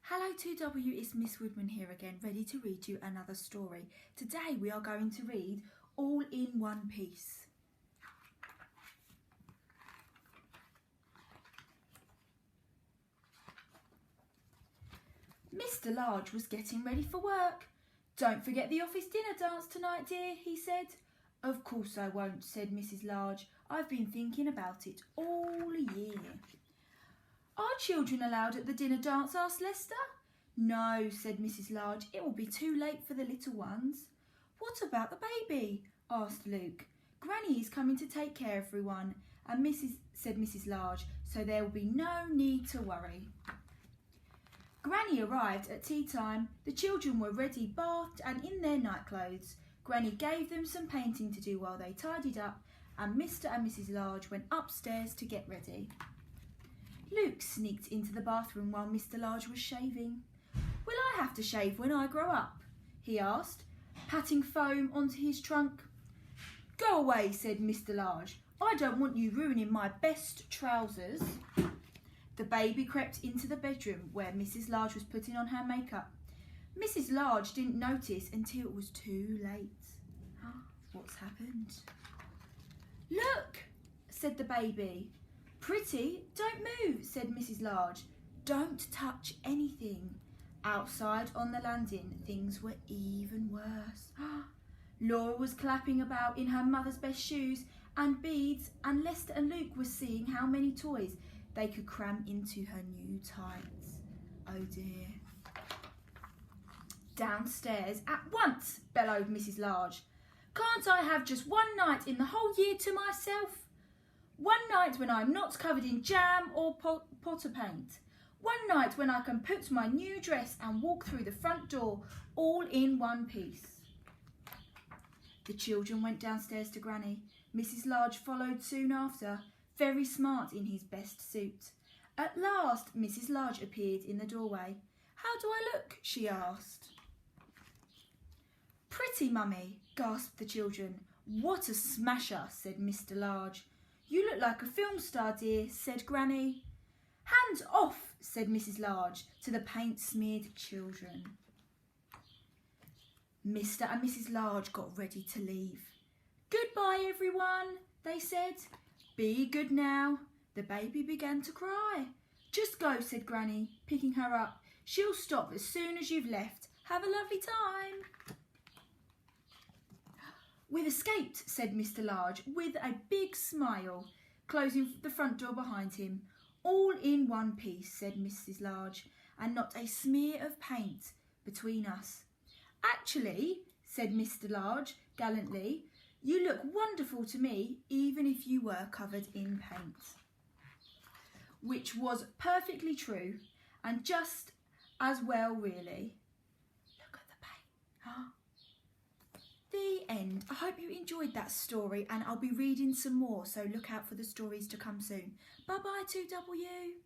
Hello 2W, it's Miss Woodman here again, ready to read you another story. Today we are going to read All in One Piece. Mr. Large was getting ready for work. "Don't forget the office dinner dance tonight, dear," he said. "Of course I won't," said Mrs. Large. "I've been thinking about it all year." "Are children allowed at the dinner dance?" asked Lester. "No," said Mrs. Large. "It will be too late for the little ones." "What about the baby?" asked Luke. "Granny is coming to take care of everyone," said Mrs. Large, "so there will be no need to worry." Granny arrived at tea time. The children were ready, bathed and in their night clothes. Granny gave them some painting to do while they tidied up, and Mr. and Mrs. Large went upstairs to get ready. Luke sneaked into the bathroom while Mr. Large was shaving. "Will I have to shave when I grow up?" he asked, patting foam onto his trunk. "Go away," said Mr. Large. "I don't want you ruining my best trousers." The baby crept into the bedroom where Mrs. Large was putting on her makeup. Mrs. Large didn't notice until it was too late. What's happened? "Look," said the baby. "Pretty, don't move," said Mrs. Large. "Don't touch anything." Outside on the landing, things were even worse. Laura was clapping about in her mother's best shoes and beads, and Lester and Luke were seeing how many toys they could cram into her new tights. Oh dear. "Downstairs at once," bellowed Mrs. Large. "Can't I have just one night in the whole year to myself? One night when I'm not covered in jam or potter paint. One night when I can put my new dress and walk through the front door all in one piece." The children went downstairs to Granny. Mrs. Large followed soon after, very smart in his best suit. At last Mrs. Large appeared in the doorway. "How do I look?" she asked. "Pretty, Mummy," gasped the children. "What a smasher," said Mr. Large. "You look like a film star, dear," said Granny. "Hands off," said Mrs. Large to the paint-smeared children. Mr. and Mrs. Large got ready to leave. "Goodbye, everyone," they said. "Be good now." The baby began to cry. "Just go," said Granny, picking her up. "She'll stop as soon as you've left. Have a lovely time." "We've escaped," said Mr. Large with a big smile, closing the front door behind him. "All in one piece," said Mrs. Large, "and not a smear of paint between us." "Actually," said Mr. Large gallantly, "you look wonderful to me, even if you were covered in paint." Which was perfectly true, and just as well, really. Look at the paint. The end. I hope you enjoyed that story, and I'll be reading some more, so look out for the stories to come soon. Bye-bye 2W.